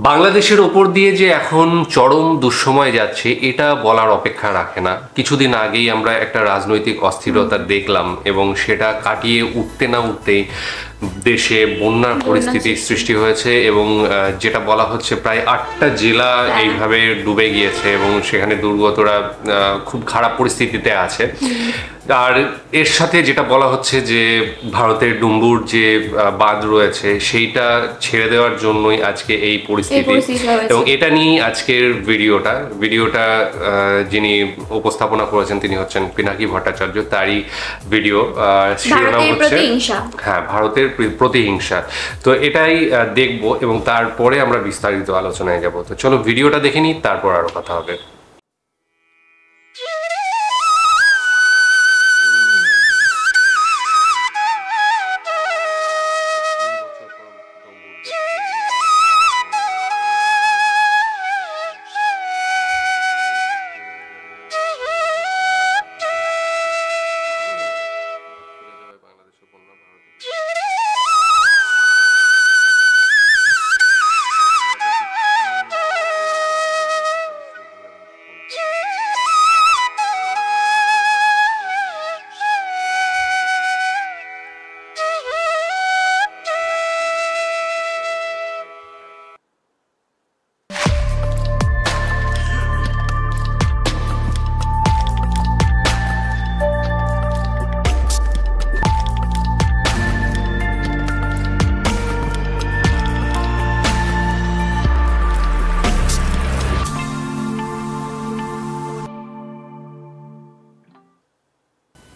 বাংলাদেশের ওপর দিয়ে যে এখন চরম দুঃসময় যাচ্ছে এটা বলার অপেক্ষা রাখে না। কিছুদিন আগেই আমরা একটা রাজনৈতিক অস্থিরতা দেখলাম এবং সেটা কাটিয়ে উঠতে না উঠতেই দেশে বন্যার পরিস্থিতি সৃষ্টি হয়েছে এবং যেটা বলা হচ্ছে প্রায় 8টা জেলা এইভাবে ডুবে গিয়েছে এবং সেখানে দুর্গতরা খুব খারাপ পরিস্থিতিতে আছে। আর এর সাথে যেটা বলা হচ্ছে যে ভারতের ডুম্বুর যে বাঁধ রয়েছে সেইটা ছেড়ে দেওয়ার জন্যই আজকে এই পরিস্থিতি এবং এটা নিয়েই আজকের ভিডিওটা যিনি উপস্থাপনা করেছেন তিনি হচ্ছেন পিনাকি ভট্টাচার্য। তারই ভিডিও, শিরোনাম হচ্ছে হ্যাঁ ভারতের প্রতিহিংসা। তো এটাই দেখব এবং তারপরে আমরা বিস্তারিত আলোচনায় যাব। তো চলো ভিডিওটা দেখে নিই, তারপর আরো কথা হবে।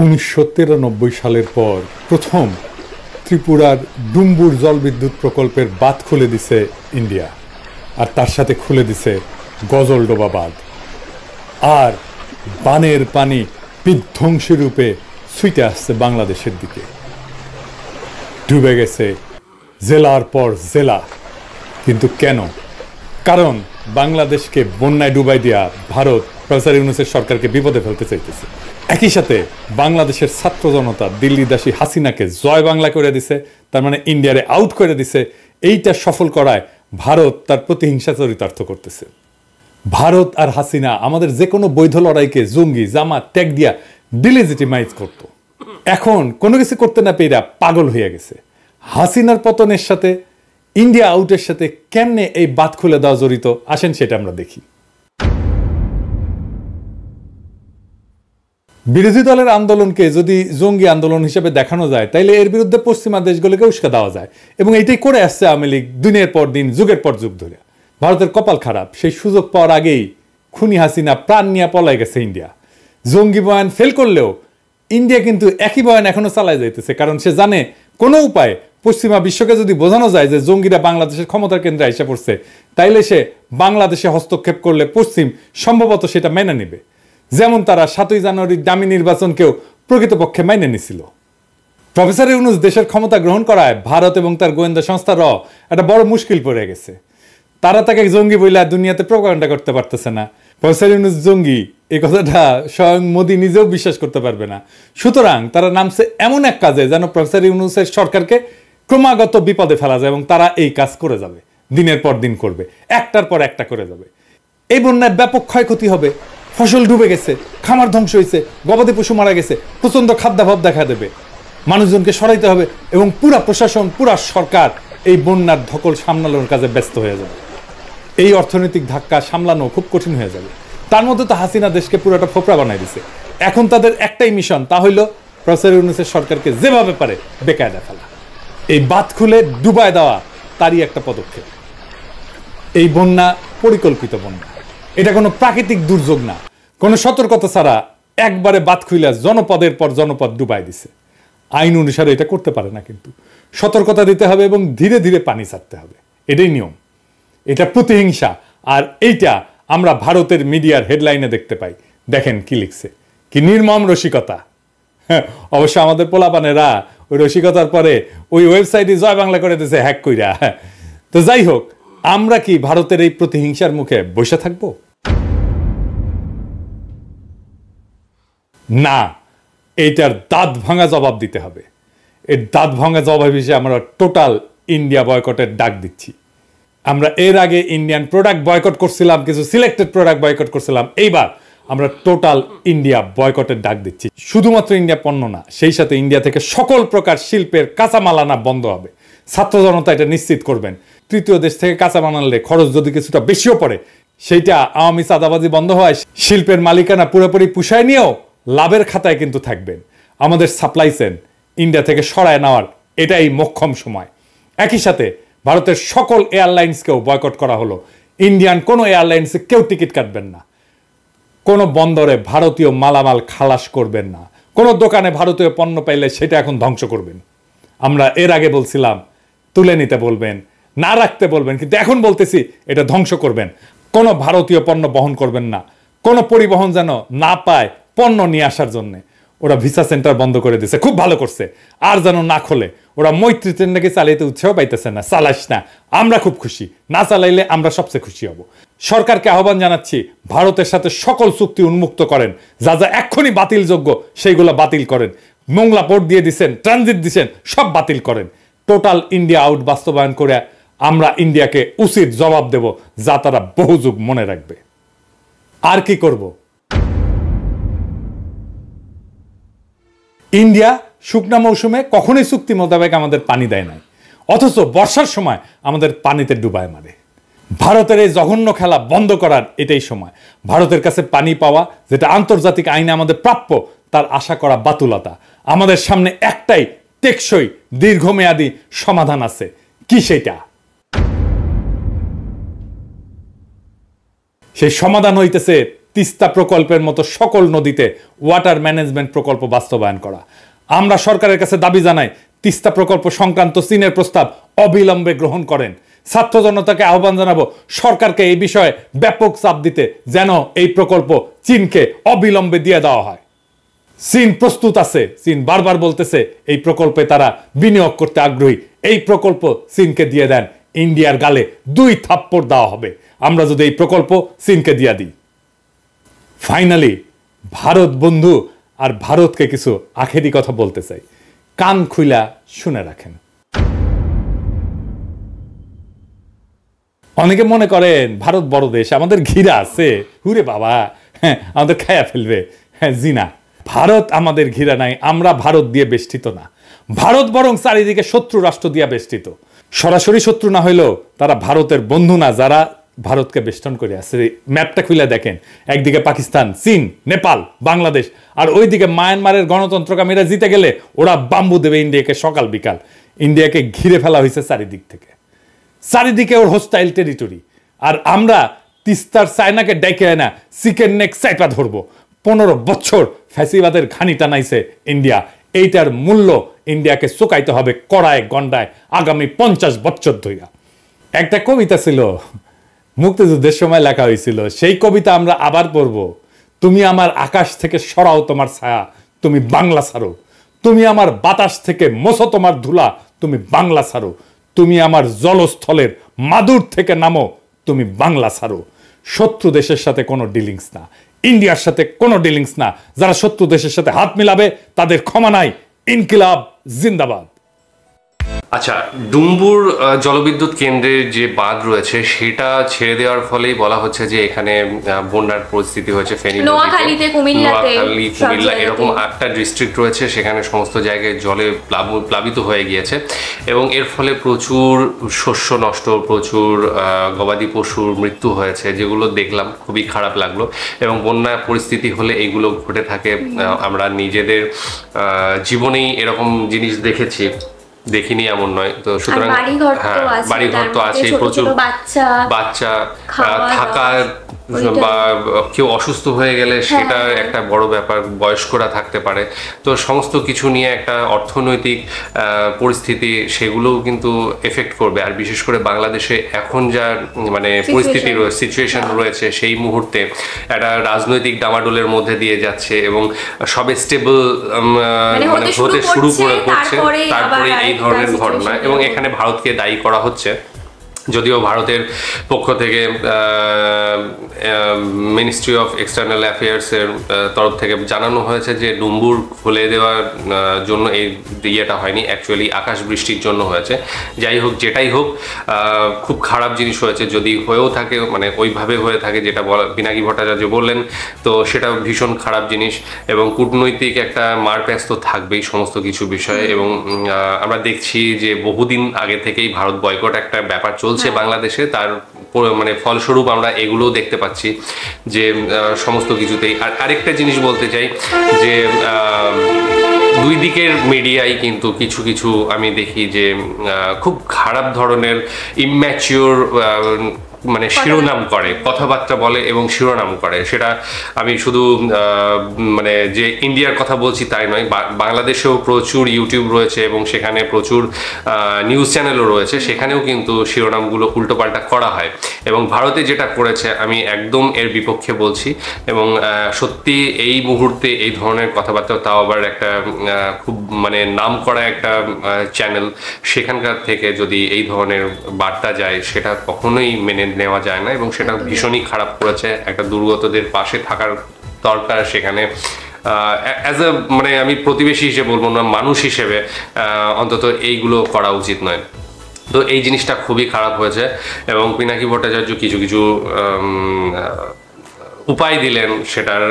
1993 সালের পর প্রথম ত্রিপুরার ডুম্বুর জলবিদ্যুৎ প্রকল্পের বাঁধ খুলে দিছে ইন্ডিয়া, আর তার সাথে খুলে দিছে গজলডোবা বাঁধ। আর বানের পানি বিধ্বংসী রূপে ছুটে আসছে বাংলাদেশের দিকে। ডুবে গেছে জেলার পর জেলা। কিন্তু কেন? কারণ বাংলাদেশকে বন্যায় ডুবাই দিয়া ভারত প্রফেসর ইউনূসের সরকারকে বিপদে ফেলতে চাইতেছে। একই সাথে বাংলাদেশের ছাত্র জনতা দিল্লি দাসী হাসিনাকে জয় বাংলা করে দিছে, তার মানে ইন্ডিয়ারে আউট করে দিছে। এইটা সফল করায় ভারত তার প্রতিহিংসা চরিতার্থ করতেছে। ভারত আর হাসিনা আমাদের যে কোনো বৈধ লড়াইকে জঙ্গি জামাত ট্যাগ দিয়া ডিলেজিটিমাইজ করত। এখন কোনো কিছু করতে না পেয়ে পাগল হয়ে গেছে। হাসিনার পতনের সাথে ইন্ডিয়া আউটের সাথে কেমনে এই বাঁধ খুলে দেওয়া জড়িত, আসেন সেটা আমরা দেখি। বিরোধী দলের আন্দোলনকে যদি জঙ্গি আন্দোলন হিসেবে দেখানো যায় তাইলে এর বিরুদ্ধে পশ্চিমা দেশগুলোকে উস্কা দেওয়া যায়, এবং এইটাই করে আসছে আওয়ামী লীগ দিনের পর দিন, যুগের পর যুগ ধরে। ভারতের কপাল খারাপ, সেই সুযোগ পাওয়ার আগেই খুনি হাসিনা প্রাণ নিয়ে পলাই গেছে ইন্ডিয়া। জঙ্গি বয়ান ফেল করলেও ইন্ডিয়া কিন্তু একই বয়ান এখনো চালায় যাইতেছে, কারণ সে জানে কোনো উপায় পশ্চিমা বিশ্বকে যদি বোঝানো যায় যে জঙ্গিরা বাংলাদেশের ক্ষমতার কেন্দ্রে এসে পড়ছে, তাইলে সে বাংলাদেশে হস্তক্ষেপ করলে পশ্চিম সম্ভবত সেটা মেনে নেবে। যেমন তারা 7ই জানুয়ারির দামি নির্বাচনকেও প্রকৃতপক্ষে মেনে নিছিল। প্রফেসর ইউনূস দেশের ক্ষমতা গ্রহণ করায় ভারত এবং তার গোয়েন্দা সংস্থার একটা বড় মুশকিল পড়ে গেছে। তারা তাকে জঙ্গি বইলা দুনিয়াতে প্রোপাগান্ডা করতে পারতেছে না। প্রফেসর ইউনূস জঙ্গি এই কথাটা স্বয়ং মোদি নিজেও বিশ্বাস করতে পারবে না। সুতরাং তারা নামছে এমন এক কাজে যেন প্রফেসর ইউনূসের সরকারকে ক্রমাগত বিপদে ফেলা যায়, এবং তারা এই কাজ করে যাবে, দিনের পর দিন করবে, একটার পর একটা করে যাবে। এই বন্যায় ব্যাপক ক্ষয়ক্ষতি হবে, ফসল ডুবে গেছে, খামার ধ্বংস হয়েছে, গবাদি পশু মারা গেছে, প্রচন্ড খাদ্যাভাব দেখা দেবে, মানুষজনকে সরাইতে হবে, এবং পুরা প্রশাসন পুরা সরকার এই বন্যার ধকল সামলানোর কাজে ব্যস্ত হয়ে যাবে। এই অর্থনৈতিক ধাক্কা সামলানো খুব কঠিন হয়ে যাবে। তার মধ্যে তো হাসিনা দেশকে পুরোটা ফোপড়া বানাই দিছে। এখন তাদের একটাই মিশন, তা হইল প্রফেসর ইউনূসের সরকারকে যেভাবে পারে বেকায়দা ফেলা। এই বাঁধ খুলে ডুবায় দেওয়া তারই একটা পদক্ষেপ। এই বন্যা পরিকল্পিত বন্যা, এটা কোনো প্রাকৃতিক দুর্যোগ না। কোনো সতর্কতা ছাড়া একবারে বাঁধ খুইলা জনপদের পর জনপদ ডুবাই দিছে। আইন অনুসারে এটা করতে পারে না, কিন্তু সতর্কতা দিতে হবে এবং ধীরে ধীরে পানি ছাড়তে হবে, এটাই নিয়ম। এটা প্রতিহিংসা। আর এইটা আমরা ভারতের মিডিয়ার হেডলাইনে দেখতে পাই। দেখেন কি লিখছে, কি নির্মম রসিকতা। অবশ্য আমাদের পোলাপানেরা ওই রসিকতার পরে ওই ওয়েবসাইটে জয় বাংলা করে দিয়েছে হ্যাক কইরা। তো যাই হোক, আমরা কি ভারতের এই প্রতিহিংসার মুখে বসে থাকব? না, এইটার দাঁত ভাঙা জবাব দিতে হবে। এর দাঁত ভাঙা জবাব হিসেবে আমরা টোটাল ইন্ডিয়া বয়কটের ডাক দিচ্ছি। আমরা এর আগে ইন্ডিয়ান প্রোডাক্ট বয়কট করছিলাম, কিছু সিলেক্টেড প্রোডাক্ট বয়কট করছিলাম, এইবার আমরা টোটাল ইন্ডিয়া বয়কটের ডাক দিচ্ছি। শুধুমাত্র ইন্ডিয়া পণ্য না, সেই সাথে ইন্ডিয়া থেকে সকল প্রকার শিল্পের কাঁচামাল আনা বন্ধ হবে। ছাত্র জনতা এটা নিশ্চিত করবেন। তৃতীয় দেশ থেকে কাঁচামাল আনলে খরচ যদি কিছুটা বেশিও পড়ে, সেইটা আওয়ামী চাঁদাবাজি বন্ধ হয়, শিল্পের মালিকানা পুরোপুরি পুষায় নিয়েও লাভের খাতায় কিন্তু থাকবেন। আমাদের সাপ্লাই চেইন ইন্ডিয়া থেকে সরায় নেওয়ার এটাই মোক্ষম সময়। একই সাথে ভারতের সকল এয়ারলাইন্সকেও বয়কট করা হলো। ইন্ডিয়ান কোনো এয়ারলাইন্সে কেউ টিকিট কাটবেন না, কোনো বন্দরে ভারতীয় মালামাল খালাস করবেন না, কোনো দোকানে ভারতীয় পণ্য পাইলে সেটা এখন ধ্বংস করবেন। আমরা এর আগে বলছিলাম তুলে নিতে বলবেন, না রাখতে বলবেন, কিন্তু এখন বলতেছি এটা ধ্বংস করবেন। কোনো ভারতীয় পণ্য বহন করবেন না, কোনো পরিবহন যেন না পায় পণ্য নিয়ে আসার জন্য। ওরা ভিসা সেন্টার বন্ধ করে দিছে, খুব ভালো করছে। আর যেন না খোলে। ওরা মৈত্রী ট্রেন নাকি চালাইতে উৎসাহ পাইতেছে না, চালাইস না, আমরা খুব খুশি, না চালাইলে আমরা সবচেয়ে খুশি হব। সরকারকে আহ্বান জানাচ্ছি ভারতের সাথে সকল চুক্তি উন্মুক্ত করেন, যা যা এক্ষুনি বাতিলযোগ্য সেইগুলো বাতিল করেন। মোংলা পোর্ট দিয়ে দিচ্ছেন, ট্রানজিট দিচ্ছেন, সব বাতিল করেন। টোটাল ইন্ডিয়া আউট বাস্তবায়ন করে আমরা ইন্ডিয়াকে উচিত জবাব দেব, যা তারা বহু যুগ মনে রাখবে। আর কি করব? ইন্ডিয়া শুকনা মৌসুমে কখনোই চুক্তি মোতাবেক আমাদের পানি দেয় নাই, অথচ বর্ষার সময় আমাদের পানিতে ডুবায় মারে। ভারতের এই জঘন্য খেলা বন্ধ করার এটাই সময়। ভারতের কাছে পানি পাওয়া, যেটা আন্তর্জাতিক আইনে আমাদের প্রাপ্য, তার আশা করা বাতুলতা। আমাদের সামনে একটাই টেকসই দীর্ঘমেয়াদী সমাধান আছে। কি সেটা? সেই সমাধান হইতেছে তিস্তা প্রকল্পের মতো সকল নদীতে ওয়াটার ম্যানেজমেন্ট প্রকল্প বাস্তবায়ন করা। আমরা সরকারের কাছে দাবি জানাই, তিস্তা প্রকল্প সংক্রান্ত চীনের প্রস্তাব অবিলম্বে গ্রহণ করেন। ছাত্র জনতাকে আহ্বান জানাবো সরকারকে এই বিষয়ে ব্যাপক চাপ দিতে, যেন এই প্রকল্প চীনকে অবিলম্বে দিয়ে দেওয়া হয়। চীন প্রস্তুত আছে, চীন বারবার বলতেছে এই প্রকল্পে তারা বিনিয়োগ করতে আগ্রহী। এই প্রকল্প চীনকে দিয়ে দেন, ইন্ডিয়ার গালে 2 থাপ্পড় দেওয়া হবে আমরা যদি এই প্রকল্প চীনকে দিয়ে দিই। ফাইনালি ভারত বন্ধু আর ভারতকে কিছু আখেরি কথা বলতে চাই, কান খুইলা শুনে রাখেন। অনেকে মনে করেন ভারত বড় দেশ, আমাদের ঘিরা আছে, হুরে বাবা, হ্যাঁ আমাদের খায়া ফেলবে। হ্যাঁ জিনা, ভারত আমাদের ঘিরা নাই, আমরা ভারত দিয়ে বেষ্টিত না। ভারত বরং চারিদিকে শত্রু রাষ্ট্র দিয়ে বেষ্টিত। সরাসরি শত্রু না হইলেও তারা ভারতের বন্ধু না, যারা ভারতকে বেষ্টন করে আছে। ম্যাপটা খুলে দেখেন, একদিকে পাকিস্তান, চীন, নেপাল, বাংলাদেশ, আর ওইদিকে মায়ানমারের গণতন্ত্রকামীরা জিতে গেলে ওরা বাম্বু দেবে ইন্ডিয়াকে সকাল বিকাল। ইন্ডিয়াকে ঘিরে ফেলা হয়েছে চারিদিক থেকে, চারিদিকে ওর হোস্টাইল টেরিটরি। আর আমরা তিস্তার চায়নাকে ডেকে না চিকেন নেক চাইপা ধরবো। 15 বছর ফ্যাসিবাদের ঘানি টানাইছে ইন্ডিয়া, এইটার মূল্য ইন্ডিয়াকে চুকাইতে হবে কড়ায় গন্ডায় আগামী 50 বছর ধইরা। একটা কবিতা ছিল, মুক্তিযুদ্ধের সময় লেখা হয়েছিল, সেই কবিতা আমরা আবার পড়ব। তুমি আমার আকাশ থেকে সরাও তোমার ছায়া, তুমি বাংলা ছাড়ো। তুমি আমার বাতাস থেকে মোছো তোমার ধুলা, তুমি বাংলা ছাড়ো। তুমি আমার জলস্থলের মাদুর থেকে নামো, তুমি বাংলা ছাড়ো। শত্রু দেশের সাথে কোনো ডিলিংস না, ইন্ডিয়ার সাথে কোনো ডিলিংস না। যারা শত্রু দেশের সাথে হাত মিলাবে তাদের ক্ষমা নাই। ইনকিলাব জিন্দাবাদ। আচ্ছা, ডুম্বুর জলবিদ্যুৎ কেন্দ্রের যে বাঁধ রয়েছে সেটা ছেড়ে দেওয়ার ফলেই বলা হচ্ছে যে এখানে বন্যার পরিস্থিতি হয়েছে। ফেনী, নোয়াখালী, কুমিল্লা এরকম 8টা ডিস্ট্রিক্ট রয়েছে, সেখানে সমস্ত জায়গায় জলে প্লাবিত হয়ে গিয়েছে এবং এর ফলে প্রচুর শস্য নষ্ট, প্রচুর গবাদি পশুর মৃত্যু হয়েছে, যেগুলো দেখলাম খুবই খারাপ লাগলো। এবং বন্যা পরিস্থিতি হলে এইগুলো ঘটে থাকে, আমরা নিজেদের জীবনেই এরকম জিনিস দেখেছি, দেখিনি এমন নয়। তো সুতরাং বাড়িঘর তো আছে, প্রচুর বাচ্চা থাকার বা কেউ অসুস্থ হয়ে গেলে সেটা একটা বড় ব্যাপার, বয়স্করা থাকতে পারে। তো সমস্ত কিছু নিয়ে একটা অর্থনৈতিক পরিস্থিতি, সেগুলোও কিন্তু এফেক্ট করবে। আর বিশেষ করে বাংলাদেশে এখন যা মানে পরিস্থিতি সিচুয়েশন রয়েছে, সেই মুহূর্তে একটা রাজনৈতিক ডামাডোলের মধ্যে দিয়ে যাচ্ছে এবং সবে স্টেবল মানে হতে শুরু করছে, তারপরে এই ধরনের ঘটনা। এবং এখানে ভারতকে দায়ী করা হচ্ছে যদিও ভারতের পক্ষ থেকে মিনিস্ট্রি অফ এক্সটার্নাল অ্যাফেয়ার্সের তরফ থেকে জানানো হয়েছে যে ডুম্বুর খুলে দেওয়ার জন্য এই ইয়েটা হয়নি, অ্যাকচুয়ালি আকাশ বৃষ্টির জন্য হয়েছে। যাই হোক, যেটাই হোক, খুব খারাপ জিনিস হয়েছে। যদি হয়েও থাকে, মানে ওইভাবে হয়ে থাকে যেটা পিনাকি ভট্টাচার্য বললেন, তো সেটা ভীষণ খারাপ জিনিস। এবং কূটনৈতিক একটা মারপ্যাচ তো থাকবেই সমস্ত কিছু বিষয়ে। এবং আমরা দেখছি যে বহুদিন আগে থেকেই ভারত বয়কট একটা ব্যাপার চলছে বাংলাদেশে, তার মানে ফলস্বরূপ আমরা এগুলোও দেখতে পাচ্ছি যে সমস্ত কিছুতেই। আর আরেকটা জিনিস বলতে চাই যে দুই দিকের মিডিয়াই কিন্তু কিছু কিছু আমি দেখি যে খুব খারাপ ধরনের ইম্যাচিওর মানে শিরোনাম করে, কথাবার্তা বলে এবং শিরোনাম করে। সেটা আমি শুধু মানে যে ইন্ডিয়ার কথা বলছি তাই নয়, বাংলাদেশেও প্রচুর ইউটিউব রয়েছে এবং সেখানে প্রচুর নিউজ চ্যানেলও রয়েছে, সেখানেও কিন্তু শিরোনামগুলো উল্টোপাল্টা করা হয়। এবং ভারতে যেটা করেছে আমি একদম এর বিপক্ষে বলছি। এবং সত্যি এই মুহূর্তে এই ধরনের কথাবার্তা, তাও আবার একটা খুব মানে নাম করা একটা চ্যানেল, সেখানকার থেকে যদি এই ধরনের বার্তা যায় সেটা কখনোই মেনে নেওয়া যায় না। এবং সেটা ভীষণই খারাপ করেছে। একটা দুর্গতদের পাশে থাকার দরকার সেখানে, অ্যাজ এ মানে আমি প্রতিবেশী হিসেবে বলবো না, মানুষ হিসেবে অন্তত এইগুলো করা উচিত নয়। তো এই জিনিসটা খুবই খারাপ হয়েছে। এবং পিনাকি ভট্টাচার্য কিছু কিছু উপায় দিলেন, সেটার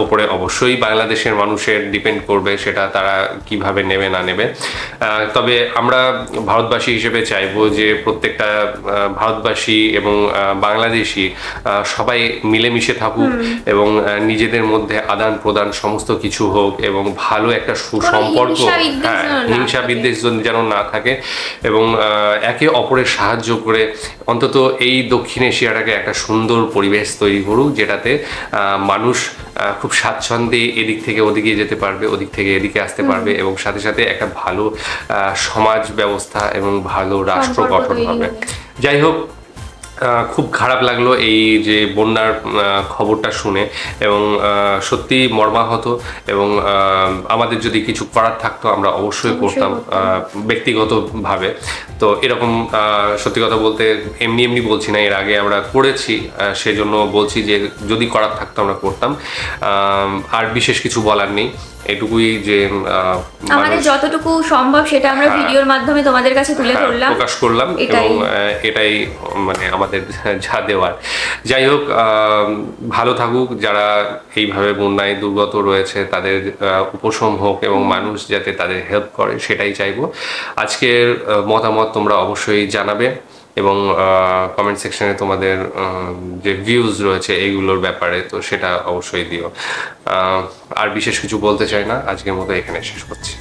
ওপরে অবশ্যই বাংলাদেশের মানুষের ডিপেন্ড করবে সেটা তারা কিভাবে নেবে না নেবে। তবে আমরা ভারতবাসী হিসেবে চাইবো যে প্রত্যেকটা ভারতবাসী এবং বাংলাদেশি সবাই মিলেমিশে থাকুক এবং নিজেদের মধ্যে আদান প্রদান সমস্ত কিছু হোক এবং ভালো একটা সুসম্পর্ক, হিংসা বিদ্বেষ যেন না থাকে এবং একে অপরের সাহায্য করে অন্তত এই দক্ষিণ এশিয়াটাকে একটা সুন্দর পরিবেশ তৈরি করুক, যেটাতে মানুষ খুব স্বাচ্ছন্দ্যে এদিক থেকে ওদিকে যেতে পারবে, ওদিক থেকে এদিকে আসতে পারবে এবং সাথে সাথে একটা ভালো সমাজ ব্যবস্থা এবং ভালো রাষ্ট্র গঠন হবে। যাই হোক, খুব খারাপ লাগলো এই যে বন্যার খবরটা শুনে এবং সত্যি মর্মাহত। এবং আমাদের যদি কিছু করার থাকতো আমরা অবশ্যই করতাম ব্যক্তিগতভাবে। তো এরকম সত্যি কথা বলতে এমনি এমনি বলছি না, এর আগে আমরা করেছি, সেজন্য বলছি যে যদি করার থাকতো আমরা করতাম। আর বিশেষ কিছু বলার নেই, এটুকুই যে আমাদের যতটুকু সম্ভব সেটা আমরা ভিডিওর মাধ্যমে তোমাদের কাছে তুলে ধরলাম, প্রকাশ করলাম এবং এটাই মানে আমাদের যা দেওয়ার। যাই হোক, ভালো থাকুক যারা এইভাবে বন্যায় দুর্গত রয়েছে, তাদের উপশম হোক এবং মানুষ যাতে তাদের হেল্প করে সেটাই চাইবো। আজকের মতামত তোমরা অবশ্যই জানাবে এবং কমেন্ট সেকশনে তোমাদের যে ভিউজ রয়েছে এইগুলোর ব্যাপারে, তো সেটা অবশ্যই দিও। আর বিশেষ কিছু বলতে চাই না, আজকের মতো এখানে শেষ করছি।